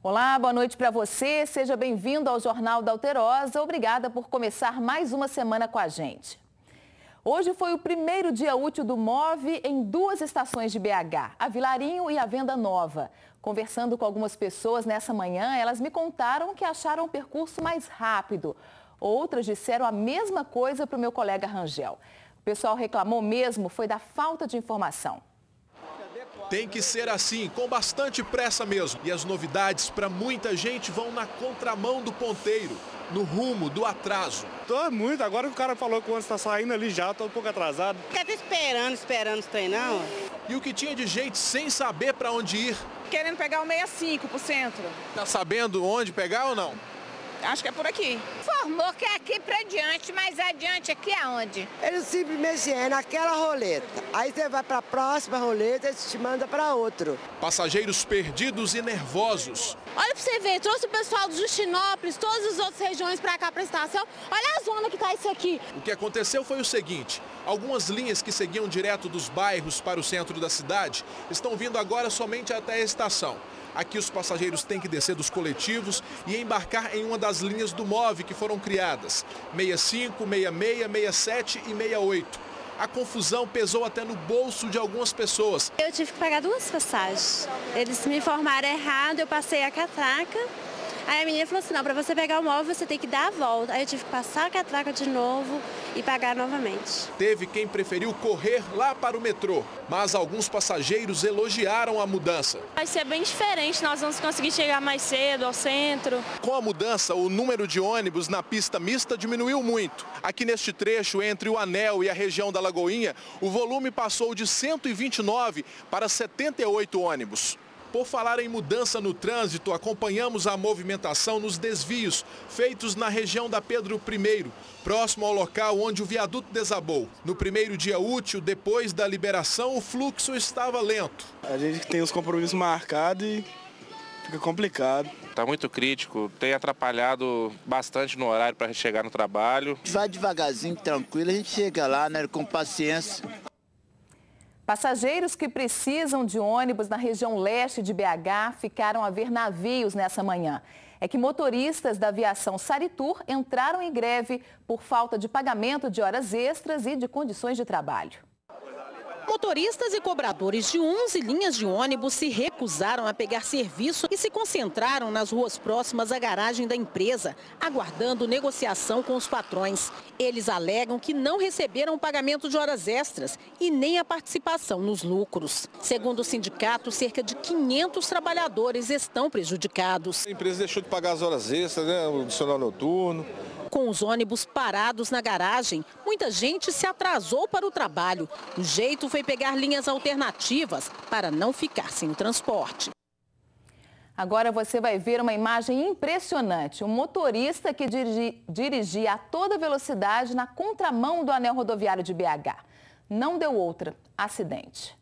Olá, boa noite para você. Seja bem-vindo ao Jornal da Alterosa. Obrigada por começar mais uma semana com a gente. Hoje foi o primeiro dia útil do MOVE em duas estações de BH, a Vilarinho e a Venda Nova. Conversando com algumas pessoas nessa manhã, elas me contaram que acharam o percurso mais rápido. Outras disseram a mesma coisa para o meu colega Rangel. O pessoal reclamou mesmo foi da falta de informação. Tem que ser assim, com bastante pressa mesmo. E as novidades para muita gente vão na contramão do ponteiro, no rumo do atraso. Tô muito, agora que o cara falou que o ônibus está saindo ali já, tô um pouco atrasado. Fica esperando esse trem não. E o que tinha de gente sem saber para onde ir? Querendo pegar o 65 pro centro. Tá sabendo onde pegar ou não? Acho que é por aqui. Informou que é aqui pra diante, mas adiante aqui aonde? Eles simplesmente é naquela roleta. Aí você vai para a próxima roleta e te manda para outro. Passageiros perdidos e nervosos. Olha pra você ver, trouxe o pessoal do Justinópolis, todas as outras regiões pra cá pra estação. Olha a zona que tá isso aqui. O que aconteceu foi o seguinte: algumas linhas que seguiam direto dos bairros para o centro da cidade estão vindo agora somente até a estação. Aqui os passageiros têm que descer dos coletivos e embarcar em uma das linhas do MOVE que foram criadas, 65, 66, 67 e 68. A confusão pesou até no bolso de algumas pessoas. Eu tive que pagar duas passagens. Eles me informaram errado, eu passei a catraca. Aí a menina falou assim, não, para você pegar o MOVE você tem que dar a volta. Aí eu tive que passar a catraca de novo e pagar novamente. Teve quem preferiu correr lá para o metrô, mas alguns passageiros elogiaram a mudança. Vai ser bem diferente, nós vamos conseguir chegar mais cedo ao centro. Com a mudança, o número de ônibus na pista mista diminuiu muito. Aqui neste trecho, entre o Anel e a região da Lagoinha, o volume passou de 129 para 78 ônibus. Por falar em mudança no trânsito, acompanhamos a movimentação nos desvios feitos na região da Pedro I, próximo ao local onde o viaduto desabou. No primeiro dia útil, depois da liberação, o fluxo estava lento. A gente tem os compromissos marcados e fica complicado. Está muito crítico, tem atrapalhado bastante no horário para chegar no trabalho. Vai devagarzinho, tranquilo, a gente chega lá, né, com paciência. Passageiros que precisam de ônibus na região leste de BH ficaram a ver navios nessa manhã. É que motoristas da aviação Saritur entraram em greve por falta de pagamento de horas extras e de condições de trabalho. Motoristas e cobradores de 11 linhas de ônibus se recusaram a pegar serviço e se concentraram nas ruas próximas à garagem da empresa, aguardando negociação com os patrões. Eles alegam que não receberam o pagamento de horas extras e nem a participação nos lucros. Segundo o sindicato, cerca de 500 trabalhadores estão prejudicados. A empresa deixou de pagar as horas extras, né, o adicional noturno. Com os ônibus parados na garagem, muita gente se atrasou para o trabalho. O jeito foi pegar linhas alternativas para não ficar sem o transporte. Agora você vai ver uma imagem impressionante. Um motorista que dirigia a toda velocidade na contramão do anel rodoviário de BH. Não deu outra. Acidente.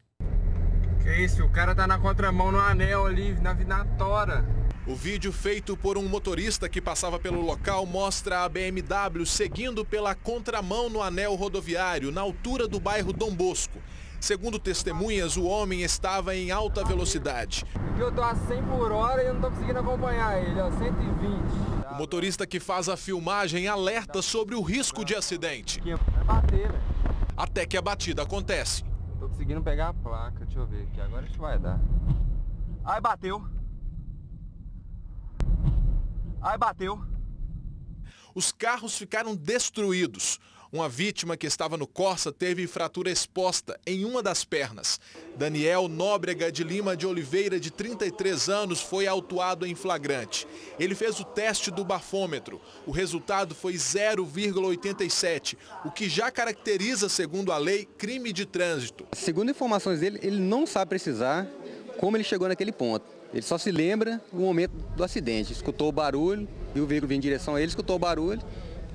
Que isso? O cara tá na contramão no anel ali, na tora. O vídeo feito por um motorista que passava pelo local mostra a BMW seguindo pela contramão no anel rodoviário, na altura do bairro Dom Bosco. Segundo testemunhas, o homem estava em alta velocidade. Eu tô a 100 por hora e eu não tô conseguindo acompanhar ele, ó, 120. O motorista que faz a filmagem alerta sobre o risco de acidente. Vai bater, velho. Até que a batida acontece. Tô conseguindo pegar a placa, deixa eu ver aqui, agora acho que vai dar. Ai, bateu. Ai, bateu. Os carros ficaram destruídos. Uma vítima que estava no Corsa teve fratura exposta em uma das pernas. Daniel Nóbrega de Lima de Oliveira, de 33 anos, foi autuado em flagrante. Ele fez o teste do bafômetro. O resultado foi 0,87, o que já caracteriza, segundo a lei, crime de trânsito. Segundo informações dele, ele não sabe precisar como ele chegou naquele ponto. Ele só se lembra do momento do acidente. Escutou o barulho, e o veículo vinha em direção a ele, escutou o barulho,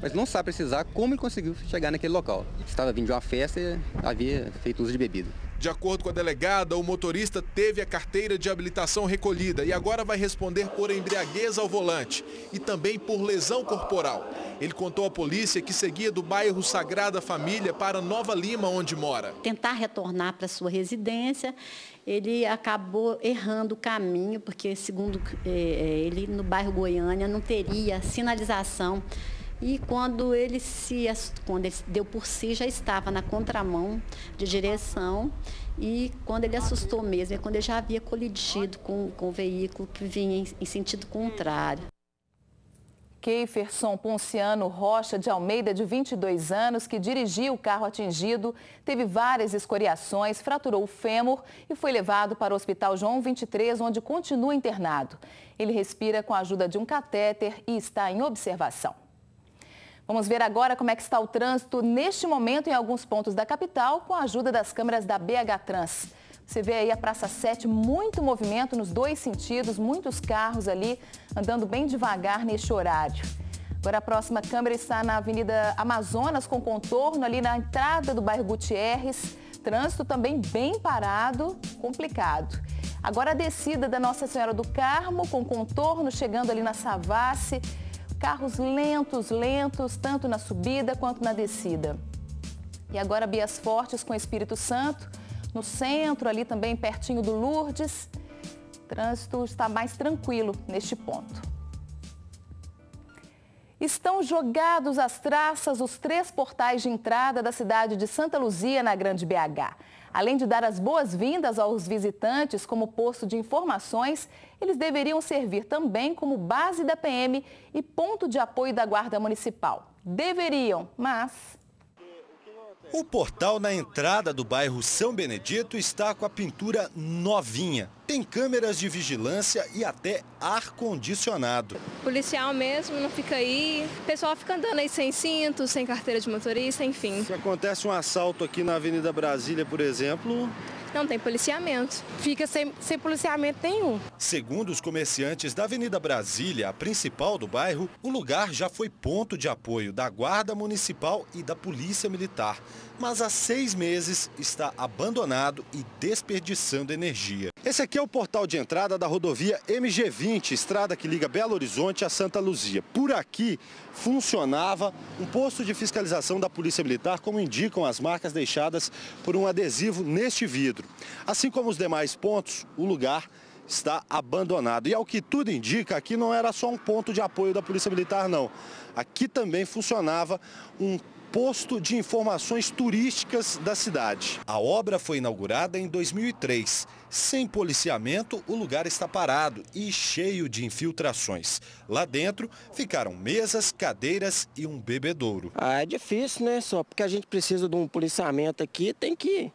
mas não sabe precisar como ele conseguiu chegar naquele local. Estava vindo de uma festa e havia feito uso de bebida. De acordo com a delegada, o motorista teve a carteira de habilitação recolhida e agora vai responder por embriaguez ao volante e também por lesão corporal. Ele contou à polícia que seguia do bairro Sagrada Família para Nova Lima, onde mora. Tentar retornar para sua residência, ele acabou errando o caminho, porque, segundo ele, no bairro Goiânia não teria sinalização. E quando ele deu por si, já estava na contramão de direção. E quando ele assustou mesmo, é quando ele já havia colidido com o veículo que vinha em sentido contrário. Keiferson Ponciano Rocha de Almeida, de 22 anos, que dirigia o carro atingido, teve várias escoriações, fraturou o fêmur e foi levado para o Hospital João 23, onde continua internado. Ele respira com a ajuda de um catéter e está em observação. Vamos ver agora como é que está o trânsito neste momento em alguns pontos da capital, com a ajuda das câmeras da BH Trans. Você vê aí a Praça 7, muito movimento nos dois sentidos, muitos carros ali andando bem devagar neste horário. Agora a próxima câmera está na Avenida Amazonas, com contorno ali na entrada do bairro Gutierrez. Trânsito também bem parado, complicado. Agora a descida da Nossa Senhora do Carmo, com contorno chegando ali na Savassi. Carros lentos, tanto na subida quanto na descida. E agora Bias Fortes com Espírito Santo, no centro, ali também pertinho do Lourdes. O trânsito está mais tranquilo neste ponto. Estão jogados às traças os 3 portais de entrada da cidade de Santa Luzia, na Grande BH. Além de dar as boas-vindas aos visitantes como posto de informações, eles deveriam servir também como base da PM e ponto de apoio da Guarda Municipal. Deveriam, mas... O portal na entrada do bairro São Benedito está com a pintura novinha. Tem câmeras de vigilância e até ar-condicionado. Policial mesmo não fica aí, o pessoal fica andando aí sem cinto, sem carteira de motorista, enfim. Se acontece um assalto aqui na Avenida Brasília, por exemplo... Não tem policiamento. Fica sem policiamento nenhum. Segundo os comerciantes da Avenida Brasília, a principal do bairro, o lugar já foi ponto de apoio da Guarda Municipal e da Polícia Militar. Mas há 6 meses está abandonado e desperdiçando energia. Esse aqui é o portal de entrada da rodovia MG20, estrada que liga Belo Horizonte a Santa Luzia. Por aqui funcionava um posto de fiscalização da Polícia Militar, como indicam as marcas deixadas por um adesivo neste vidro. Assim como os demais pontos, o lugar está abandonado. E ao que tudo indica, aqui não era só um ponto de apoio da Polícia Militar, não. Aqui também funcionava um posto de informações turísticas da cidade. A obra foi inaugurada em 2003. Sem policiamento, o lugar está parado e cheio de infiltrações. Lá dentro ficaram mesas, cadeiras e um bebedouro. É difícil, né? Só porque a gente precisa de um policiamento aqui, tem que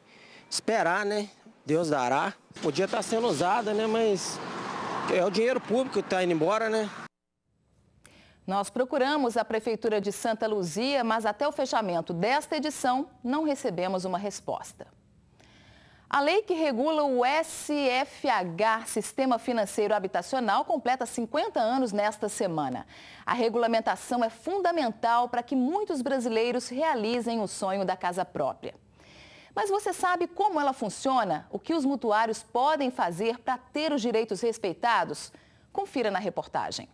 esperar, né? Deus dará. Podia estar sendo usada, né? Mas é o dinheiro público que está indo embora, né? Nós procuramos a Prefeitura de Santa Luzia, mas até o fechamento desta edição não recebemos uma resposta. A lei que regula o SFH, Sistema Financeiro Habitacional, completa 50 anos nesta semana. A regulamentação é fundamental para que muitos brasileiros realizem o sonho da casa própria. Mas você sabe como ela funciona? O que os mutuários podem fazer para ter os direitos respeitados? Confira na reportagem.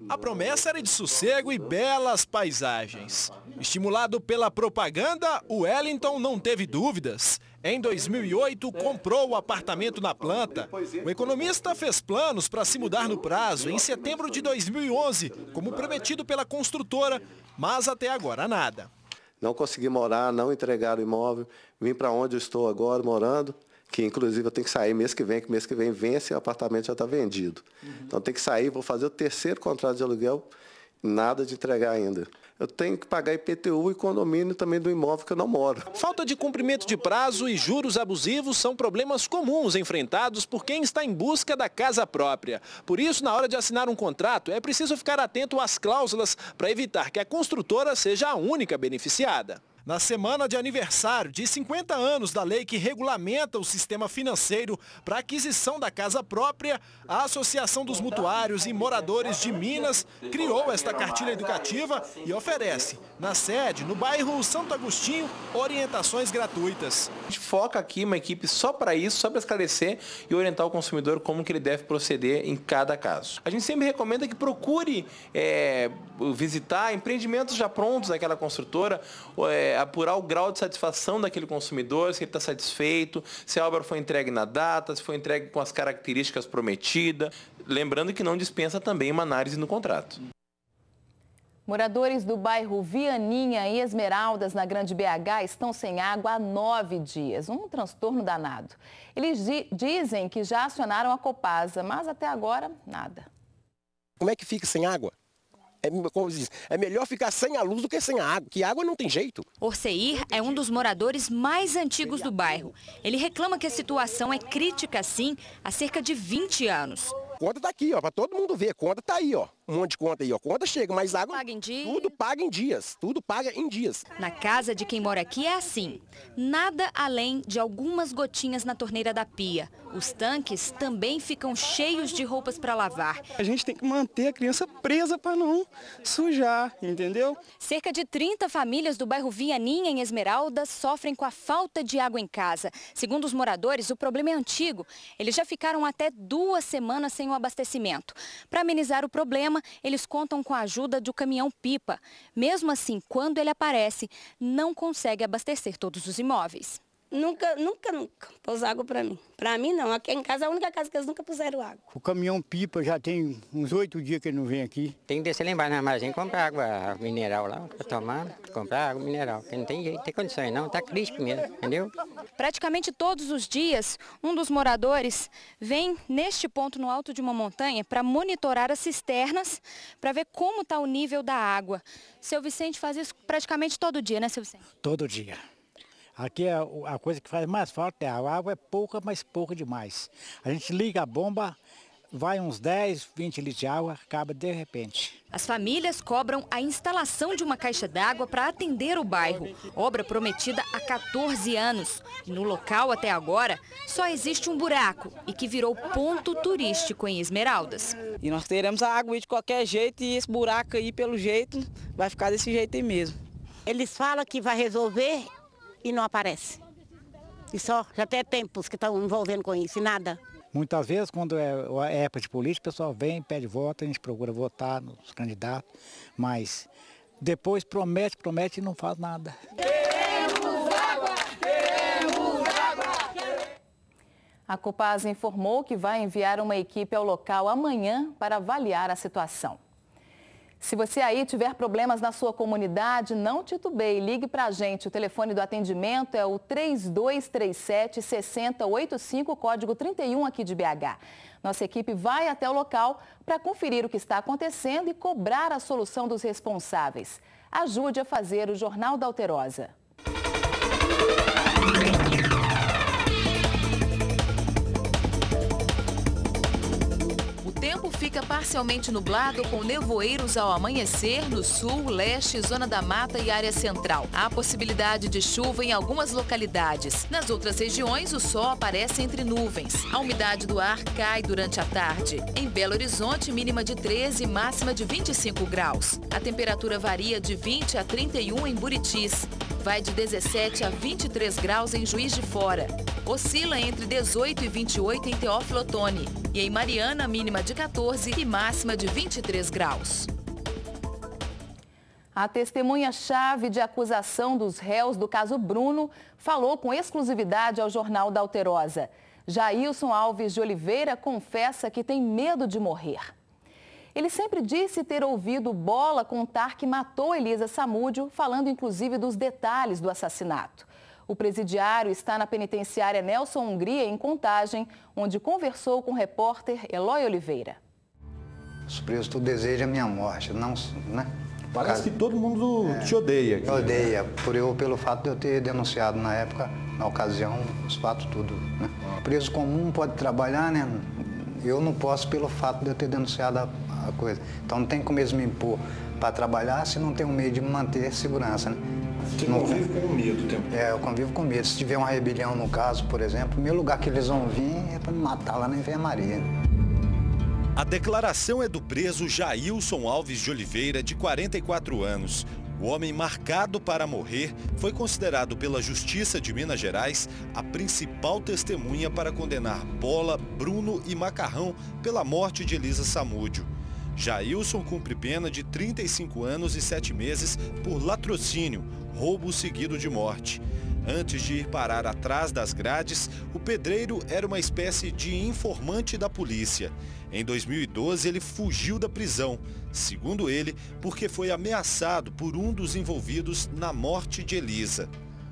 A promessa era de sossego e belas paisagens. Estimulado pela propaganda, o Wellington não teve dúvidas. Em 2008, comprou o apartamento na planta. O economista fez planos para se mudar no prazo, em setembro de 2011, como prometido pela construtora, mas até agora nada. Não consegui morar, não entregar o imóvel, vim para onde eu estou agora morando, que inclusive eu tenho que sair mês que vem vence e o apartamento já está vendido. Então tem que sair, vou fazer o 3º contrato de aluguel, nada de entregar ainda. Eu tenho que pagar IPTU e condomínio também do imóvel que eu não moro. Falta de cumprimento de prazo e juros abusivos são problemas comuns enfrentados por quem está em busca da casa própria. Por isso, na hora de assinar um contrato, é preciso ficar atento às cláusulas para evitar que a construtora seja a única beneficiada. Na semana de aniversário de 50 anos da lei que regulamenta o sistema financeiro para aquisição da casa própria, a Associação dos Mutuários e Moradores de Minas criou esta cartilha educativa e oferece, na sede, no bairro Santo Agostinho, orientações gratuitas. A gente foca aqui uma equipe só para isso, só para esclarecer e orientar o consumidor como que ele deve proceder em cada caso. A gente sempre recomenda que procure visitar empreendimentos já prontos daquela construtora, apurar o grau de satisfação daquele consumidor, se ele está satisfeito, se a obra foi entregue na data, se foi entregue com as características prometidas. Lembrando que não dispensa também uma análise no contrato. Moradores do bairro Vianinha e Esmeraldas, na Grande BH, estão sem água há 9 dias. Um transtorno danado. Eles dizem que já acionaram a Copasa, mas até agora, nada. Como é que fica sem água? Como diz, é melhor ficar sem a luz do que sem a água, que água não tem jeito. Orceir é um dos moradores mais antigos do bairro. Ele reclama que a situação é crítica, sim, há cerca de 20 anos. A conta tá aqui, ó, para todo mundo ver. A conta tá aí, ó. Um monte de conta aí, ó. Conta chega, mas água... Paga em dias. Tudo paga em dias. Tudo paga em dias. Na casa de quem mora aqui é assim. Nada além de algumas gotinhas na torneira da pia. Os tanques também ficam cheios de roupas para lavar. A gente tem que manter a criança presa para não sujar, entendeu? Cerca de 30 famílias do bairro Vianinha, em Esmeraldas, sofrem com a falta de água em casa. Segundo os moradores, o problema é antigo. Eles já ficaram até 2 semanas sem o abastecimento. Para amenizar o problema, eles contam com a ajuda do caminhão-pipa. Mesmo assim, quando ele aparece, não consegue abastecer todos os imóveis. Nunca pôs água para mim. Para mim, não. Aqui em casa é a única casa que eles nunca puseram água. O caminhão-pipa já tem uns 8 dias que ele não vem aqui. Tem que descer lá embaixo na armazém e comprar água mineral lá para tomar, comprar água mineral. Porque não tem jeito, não tem condições não, tá crítico mesmo, entendeu? Praticamente todos os dias, um dos moradores vem neste ponto no alto de uma montanha para monitorar as cisternas, para ver como está o nível da água. Seu Vicente faz isso praticamente todo dia, né, seu Vicente? Todo dia. Aqui a coisa que faz mais falta é a água. A água é pouca, mas pouca demais. A gente liga a bomba, vai uns 10, 20 litros de água, acaba de repente. As famílias cobram a instalação de uma caixa d'água para atender o bairro. Obra prometida há 14 anos. E no local, até agora, só existe um buraco e que virou ponto turístico em Esmeraldas. E nós teremos a água de qualquer jeito e esse buraco aí, pelo jeito, vai ficar desse jeito aí mesmo. Eles falam que vai resolver e não aparece. E só, já tem tempos que estão envolvendo com isso e nada. Muitas vezes, quando é época de política, o pessoal vem, pede voto, a gente procura votar nos candidatos, mas depois promete e não faz nada. Queremos água! Queremos água! A Copasa informou que vai enviar uma equipe ao local amanhã para avaliar a situação. Se você aí tiver problemas na sua comunidade, não titubeie, ligue para a gente. O telefone do atendimento é o 3237-6085, código 31 aqui de BH. Nossa equipe vai até o local para conferir o que está acontecendo e cobrar a solução dos responsáveis. Ajude a fazer o Jornal da Alterosa. O tempo fica parcialmente nublado com nevoeiros ao amanhecer no sul, leste, zona da mata e área central. Há possibilidade de chuva em algumas localidades. Nas outras regiões, o sol aparece entre nuvens. A umidade do ar cai durante a tarde. Em Belo Horizonte, mínima de 13 e máxima de 25 graus. A temperatura varia de 20 a 31 em Buritis. Vai de 17 a 23 graus em Juiz de Fora. Oscila entre 18 e 28 em Teófilo Otoni. E em Mariana, mínima de 14 e máxima de 23 graus. A testemunha-chave de acusação dos réus do caso Bruno falou com exclusividade ao Jornal da Alterosa. Jailson Alves de Oliveira confessa que tem medo de morrer. Ele sempre disse ter ouvido Bola contar que matou Elisa Samúdio, falando inclusive dos detalhes do assassinato. O presidiário está na penitenciária Nelson Hungria, em Contagem, onde conversou com o repórter Eloy Oliveira. Os presos tudo desejam a minha morte, não, né? Parece que todo mundo te odeia aqui. Odeia, pelo fato de eu ter denunciado na época, na ocasião, os fatos tudo, né? Preso comum pode trabalhar, né? Eu não posso pelo fato de eu ter denunciado a coisa. Então não tem como eles me impor para trabalhar se não tem um meio de manter segurança, né? Você convive com medo o tempo todo? Eu convivo com medo. Se tiver uma rebelião no caso, por exemplo, o primeiro lugar que eles vão vir é para me matar lá na enfermaria. A declaração é do preso Jailson Alves de Oliveira, de 44 anos. O homem marcado para morrer foi considerado pela Justiça de Minas Gerais a principal testemunha para condenar Bola, Bruno e Macarrão pela morte de Elisa Samúdio. Jailson cumpre pena de 35 anos e 7 meses por latrocínio, roubo seguido de morte. Antes de ir parar atrás das grades, o pedreiro era uma espécie de informante da polícia. Em 2012, ele fugiu da prisão, segundo ele, porque foi ameaçado por um dos envolvidos na morte de Elisa.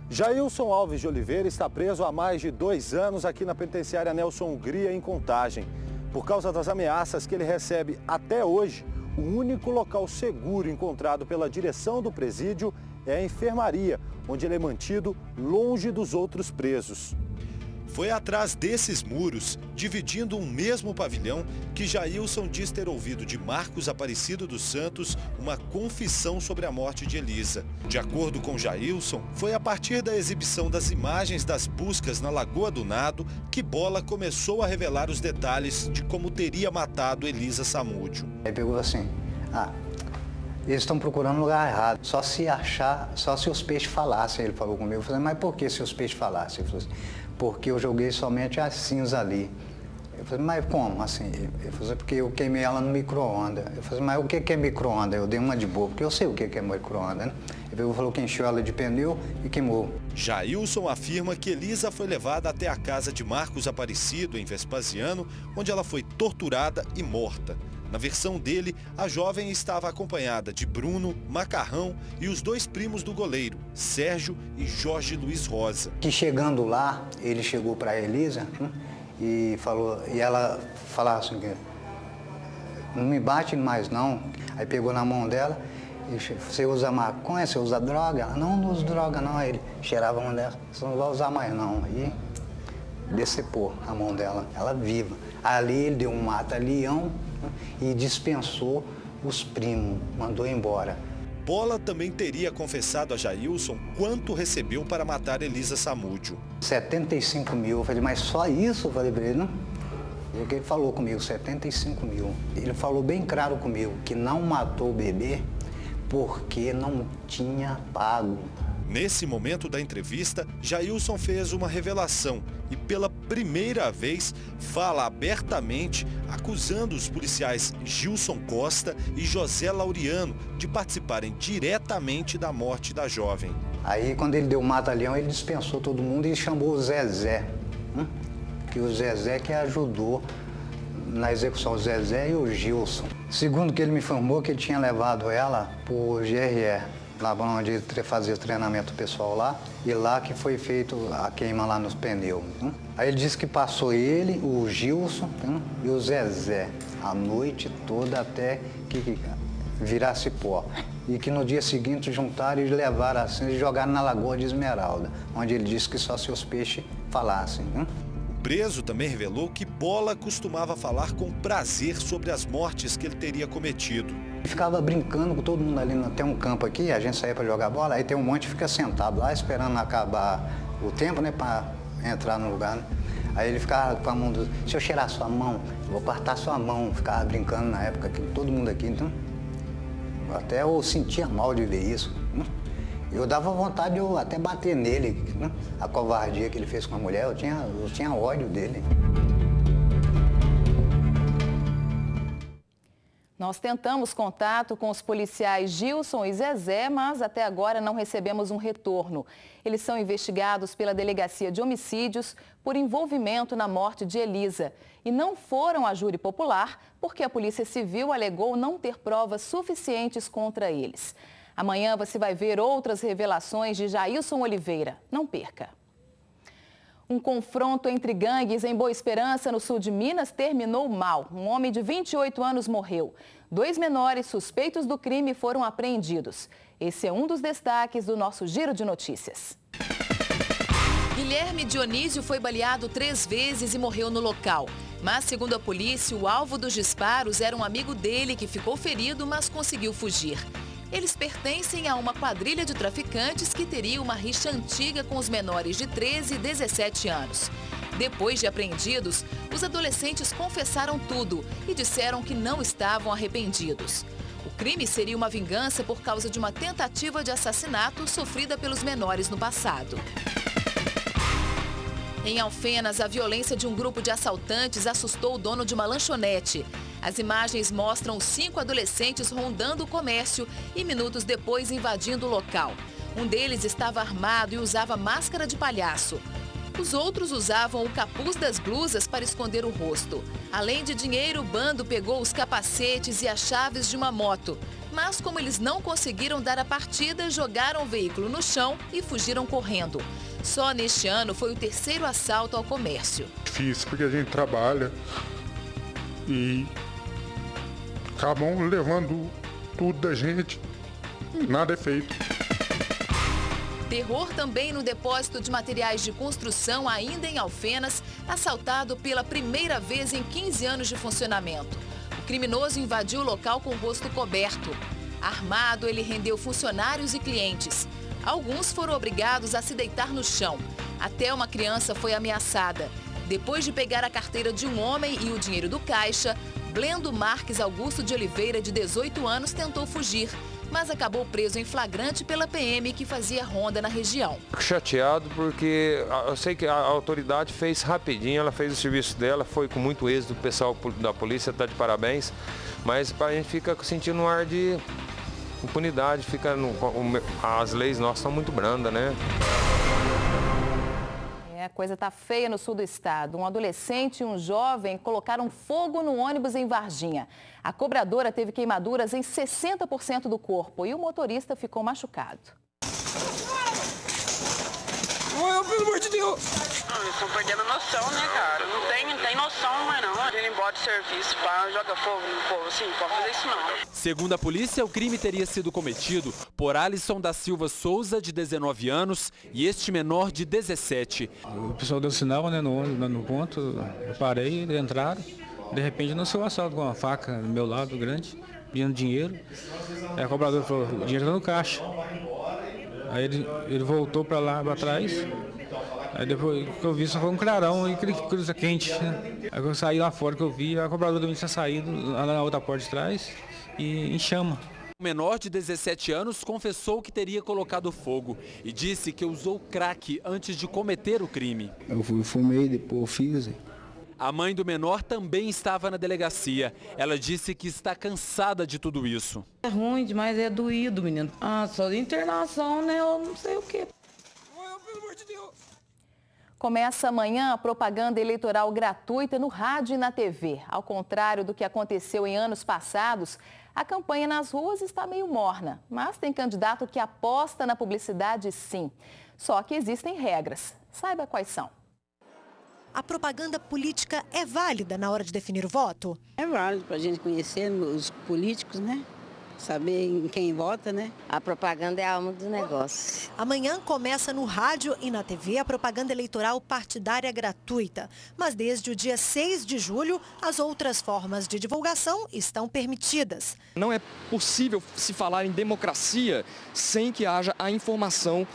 Jailson Alves de Oliveira está preso há mais de 2 anos aqui na penitenciária Nelson Hungria, em Contagem. Por causa das ameaças que ele recebe até hoje, o único local seguro encontrado pela direção do presídio é a enfermaria, onde ele é mantido longe dos outros presos. Foi atrás desses muros, dividindo um mesmo pavilhão, que Jailson diz ter ouvido de Marcos Aparecido dos Santos uma confissão sobre a morte de Elisa. De acordo com Jailson, foi a partir da exibição das imagens das buscas na Lagoa do Nado que Bola começou a revelar os detalhes de como teria matado Elisa Samúdio. Aí pegou assim, eles estão procurando um lugar errado, só se os peixes falassem, ele falou comigo. Eu falei, mas por que se os peixes falassem? Ele falou assim, porque eu joguei somente as cinzas ali. Eu falei, mas como assim? Ele falou, porque eu queimei ela no micro-ondas. Eu falei, mas o que é micro-ondas? Eu dei uma de boa, porque eu sei o que é micro-ondas, né? Ele falou que encheu ela de pneu e queimou. Jailson afirma que Elisa foi levada até a casa de Marcos Aparecido, em Vespasiano, onde ela foi torturada e morta. Na versão dele, a jovem estava acompanhada de Bruno, Macarrão e os 2 primos do goleiro, Sérgio e Jorge Luiz Rosa. Que chegando lá, ele chegou para a Elisa e ela falava assim, não me bate mais não. Aí pegou na mão dela, e você usa maconha, você usa droga? Ela, não uso droga não. Aí ele cheirava a mão dela, você não vai usar mais não. Aí decepou a mão dela, ela viva. Ali ele deu um mata-leão e dispensou os primos, mandou embora. Bola também teria confessado a Jailson quanto recebeu para matar Elisa Samúdio. 75 mil. Eu falei, mas só isso? Eu falei para ele, não? E ele falou comigo, 75 mil. Ele falou bem claro comigo que não matou o bebê porque não tinha pago. Nesse momento da entrevista, Jailson fez uma revelação e pela primeira vez fala abertamente acusando os policiais Gilson Costa e José Laureano de participarem diretamente da morte da jovem. Aí quando ele deu o mata-leão, ele dispensou todo mundo e chamou o Zezé. Que o Zezé que ajudou na execução, o Zezé e o Gilson. Segundo que ele me informou que ele tinha levado ela para o GRE. Lá onde ele fazia o treinamento pessoal lá, e lá que foi feito a queima lá nos pneus. Aí ele disse que passou ele, o Gilson e o Zezé, a noite toda até que virasse pó. E que no dia seguinte juntaram e levaram assim e jogaram na Lagoa de Esmeralda, onde ele disse que só se os peixes falassem. O preso também revelou que Bola costumava falar com prazer sobre as mortes que ele teria cometido. Ficava brincando com todo mundo ali, tem um campo aqui, a gente saía para jogar bola, aí tem um monte que fica sentado lá esperando acabar o tempo, né, para entrar no lugar, né? Aí ele ficava com a mão do... Se eu cheirar sua mão, eu vou cortar sua mão. Ficava brincando na época, que todo mundo aqui, então... Até eu sentia mal de ver isso. Eu dava vontade de eu até bater nele, né? A covardia que ele fez com a mulher, eu tinha ódio dele. Nós tentamos contato com os policiais Gilson e Zezé, mas até agora não recebemos um retorno. Eles são investigados pela Delegacia de Homicídios por envolvimento na morte de Elisa e não foram à júri popular porque a Polícia Civil alegou não ter provas suficientes contra eles. Amanhã você vai ver outras revelações de Jailson Oliveira. Não perca! Um confronto entre gangues em Boa Esperança, no sul de Minas, terminou mal. Um homem de 28 anos morreu. 2 menores suspeitos do crime foram apreendidos. Esse é um dos destaques do nosso Giro de Notícias. Guilherme Dionísio foi baleado 3 vezes e morreu no local. Mas, segundo a polícia, o alvo dos disparos era um amigo dele que ficou ferido, mas conseguiu fugir. Eles pertencem a uma quadrilha de traficantes que teria uma rixa antiga com os menores de 13 e 17 anos. Depois de apreendidos, os adolescentes confessaram tudo e disseram que não estavam arrependidos. O crime seria uma vingança por causa de uma tentativa de assassinato sofrida pelos menores no passado. Em Alfenas, a violência de um grupo de assaltantes assustou o dono de uma lanchonete. As imagens mostram 5 adolescentes rondando o comércio e minutos depois invadindo o local. Um deles estava armado e usava máscara de palhaço. Os outros usavam o capuz das blusas para esconder o rosto. Além de dinheiro, o bando pegou os capacetes e as chaves de uma moto. Mas como eles não conseguiram dar a partida, jogaram o veículo no chão e fugiram correndo. Só neste ano foi o 3º assalto ao comércio. Difícil porque a gente trabalha e acabam levando tudo da gente, nada é feito. Terror também no depósito de materiais de construção, ainda em Alfenas, assaltado pela primeira vez em 15 anos de funcionamento. O criminoso invadiu o local com o rosto coberto. Armado, ele rendeu funcionários e clientes. Alguns foram obrigados a se deitar no chão. Até uma criança foi ameaçada. Depois de pegar a carteira de um homem e o dinheiro do caixa, Blendo Marques Augusto de Oliveira, de 18 anos, tentou fugir, mas acabou preso em flagrante pela PM que fazia ronda na região. Chateado porque eu sei que a autoridade fez rapidinho, ela fez o serviço dela, foi com muito êxito, o pessoal da polícia está de parabéns, mas a gente fica sentindo um ar de impunidade, as leis nossas são muito brandas, né? A coisa tá feia no sul do estado. Um adolescente e um jovem colocaram fogo no ônibus em Varginha. A cobradora teve queimaduras em 60% do corpo e o motorista ficou machucado. Pelo amor de Deus! Eles estão perdendo noção, né, cara? Não tem noção, mas não. Ele embora de serviço, joga fogo no povo, assim, não pode fazer isso não. Segundo a polícia, o crime teria sido cometido por Alisson da Silva Souza, de 19 anos, e este menor de 17. O pessoal deu sinal, né, no ponto, eu parei, eles entraram. De repente, não sou assalto com uma faca do meu lado, grande, pedindo dinheiro. Aí a cobradora falou, o dinheiro está no caixa. Aí ele voltou para lá, para trás. Aí depois que eu vi, só foi um clarão e aquele cruza quente, né? Aí eu saí lá fora que eu vi, a cobradora também tinha saído lá na outra porta de trás e em chama. O menor de 17 anos confessou que teria colocado fogo e disse que usou crack antes de cometer o crime. Eu fumei, depois eu fiz. A mãe do menor também estava na delegacia. Ela disse que está cansada de tudo isso. É ruim demais, é doído, menino. Só de internação, né? Eu não sei o quê. Pelo amor de Deus! Começa amanhã a propaganda eleitoral gratuita no rádio e na TV. Ao contrário do que aconteceu em anos passados, a campanha nas ruas está meio morna. Mas tem candidato que aposta na publicidade, sim. Só que existem regras. Saiba quais são. A propaganda política é válida na hora de definir o voto? É válido para a gente conhecer os políticos, né? Saber em quem vota, né? A propaganda é a alma do negócio. Amanhã começa no rádio e na TV a propaganda eleitoral partidária gratuita. Mas desde o dia 6 de julho, as outras formas de divulgação estão permitidas. Não é possível se falar em democracia sem que haja a informação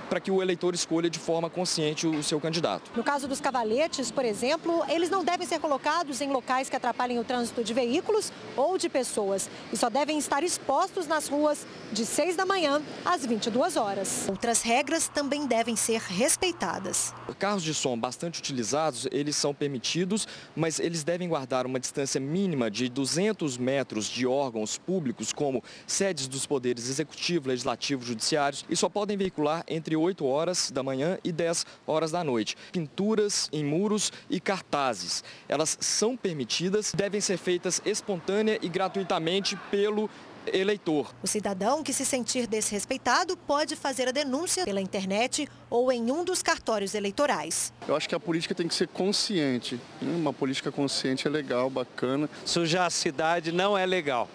para que o eleitor escolha de forma consciente o seu candidato. No caso dos cavaletes, por exemplo, eles não devem ser colocados em locais que atrapalhem o trânsito de veículos ou de pessoas e só devem estar expostos nas ruas de 6 da manhã às 22 horas. Outras regras também devem ser respeitadas. Carros de som bastante utilizados, eles são permitidos, mas eles devem guardar uma distância mínima de 200 metros de órgãos públicos, como sedes dos poderes executivo, legislativo, judiciários, e só podem veicular entre 8 horas da manhã e 10 horas da noite. Pinturas em muros e cartazes, elas são permitidas, devem ser feitas espontânea e gratuitamente pelo eleitor. O cidadão que se sentir desrespeitado pode fazer a denúncia pela internet ou em um dos cartórios eleitorais. Eu acho que a política tem que ser consciente. Uma política consciente é legal, bacana. Sujar a cidade não é legal.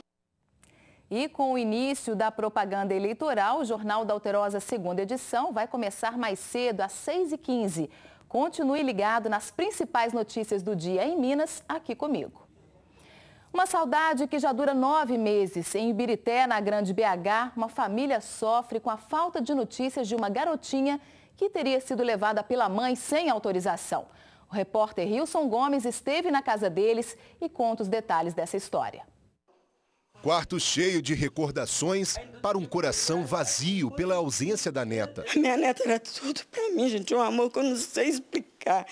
E com o início da propaganda eleitoral, o Jornal da Alterosa, segunda edição, vai começar mais cedo, às 6h15. Continue ligado nas principais notícias do dia em Minas, aqui comigo. Uma saudade que já dura 9 meses. Em Ibirité, na Grande BH, uma família sofre com a falta de notícias de uma garotinha que teria sido levada pela mãe sem autorização. O repórter Wilson Gomes esteve na casa deles e conta os detalhes dessa história. Quarto cheio de recordações para um coração vazio pela ausência da neta. Minha neta era tudo para mim, gente, um amor que eu não sei explicar.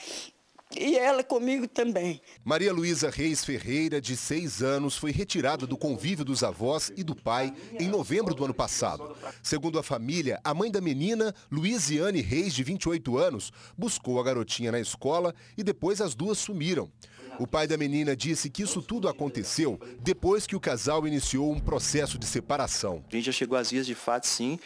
E ela comigo também. Maria Luísa Reis Ferreira, de 6 anos, foi retirada do convívio dos avós e do pai em novembro do ano passado. Segundo a família, a mãe da menina, Luiziane Reis, de 28 anos, buscou a garotinha na escola e depois as duas sumiram. O pai da menina disse que isso tudo aconteceu depois que o casal iniciou um processo de separação. A gente já chegou às vias de fato, sim,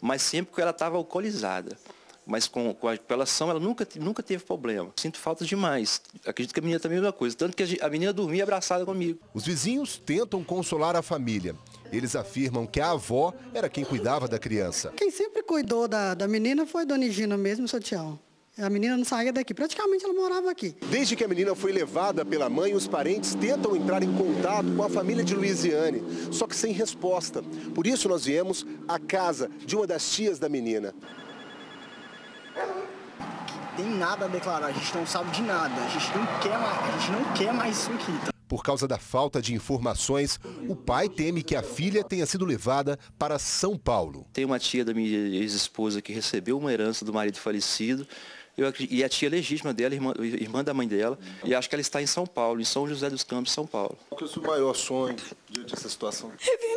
mas sempre que ela estava alcoolizada. Mas com a ação ela nunca teve problema. Sinto falta demais. Acredito que a menina também é a mesma coisa. Tanto que a menina dormia abraçada comigo. Os vizinhos tentam consolar a família. Eles afirmam que a avó era quem cuidava da criança. Quem sempre cuidou da menina foi a Dona Gina mesmo, seu Tião. A menina não saía daqui, praticamente ela morava aqui. Desde que a menina foi levada pela mãe, os parentes tentam entrar em contato com a família de Luiziane, só que sem resposta. Por isso nós viemos à casa de uma das tias da menina. Tem nada a declarar, a gente não sabe de nada, a gente não quer mais isso aqui. Tá? Por causa da falta de informações, o pai teme que a filha tenha sido levada para São Paulo. Tem uma tia da minha ex-esposa que recebeu uma herança do marido falecido, e a tia legítima dela, irmã da mãe dela, e acho que ela está em São Paulo, em São José dos Campos, São Paulo. Qual que é o seu maior sonho diante dessa situação? Rever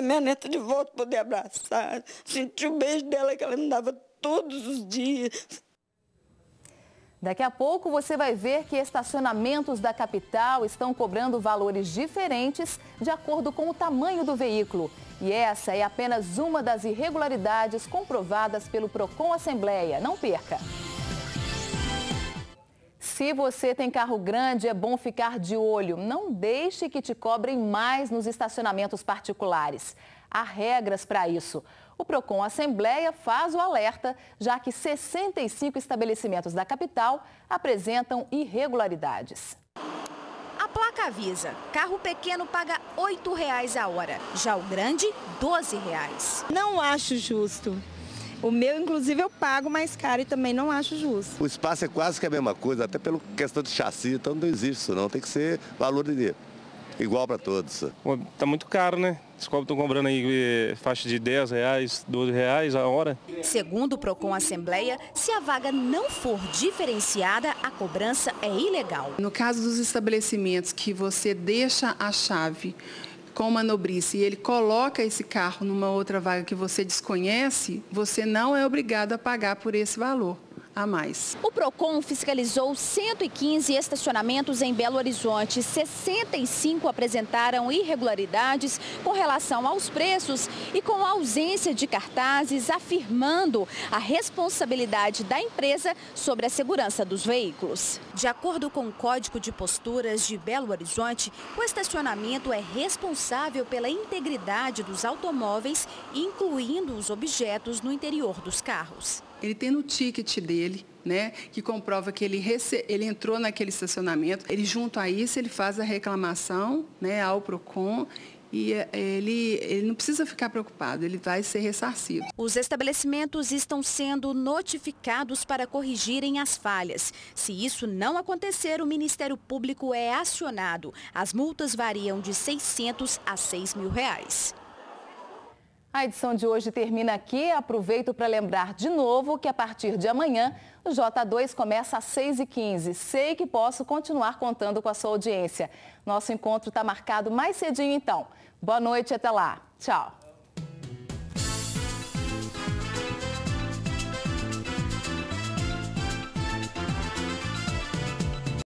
minha neta de volta, poder abraçar, sentir o beijo dela que ela me dava todos os dias. Daqui a pouco você vai ver que estacionamentos da capital estão cobrando valores diferentes de acordo com o tamanho do veículo. E essa é apenas uma das irregularidades comprovadas pelo Procon Assembleia. Não perca! Se você tem carro grande, é bom ficar de olho. Não deixe que te cobrem mais nos estacionamentos particulares. Há regras para isso. O Procon Assembleia faz o alerta, já que 65 estabelecimentos da capital apresentam irregularidades. A placa avisa, carro pequeno paga R$ 8,00 a hora, já o grande, R$ 12,00. Não acho justo. O meu, inclusive, eu pago mais caro e também não acho justo. O espaço é quase que a mesma coisa, até pela questão de chassi, então não existe isso não, tem que ser valor igual para todos. Tá muito caro, né? Os cobros estão cobrando aí faixa de R$ 10,00, R$ 12,00 a hora. Segundo o Procon Assembleia, se a vaga não for diferenciada, a cobrança é ilegal. No caso dos estabelecimentos que você deixa a chave com manobrice e ele coloca esse carro numa outra vaga que você desconhece, você não é obrigado a pagar por esse valor a mais. O Procon fiscalizou 115 estacionamentos em Belo Horizonte. 65 apresentaram irregularidades com relação aos preços e com a ausência de cartazes, afirmando a responsabilidade da empresa sobre a segurança dos veículos. De acordo com o Código de Posturas de Belo Horizonte, o estacionamento é responsável pela integridade dos automóveis, incluindo os objetos no interior dos carros. Ele tem no ticket dele, né, que comprova que ele entrou naquele estacionamento. Ele, junto a isso, ele faz a reclamação, né, ao Procon e ele não precisa ficar preocupado, ele vai ser ressarcido. Os estabelecimentos estão sendo notificados para corrigirem as falhas. Se isso não acontecer, o Ministério Público é acionado. As multas variam de R$ 600 a R$ 6.000. A edição de hoje termina aqui. Aproveito para lembrar de novo que a partir de amanhã o J2 começa às 6h15. Sei que posso continuar contando com a sua audiência. Nosso encontro está marcado mais cedinho então. Boa noite e até lá. Tchau.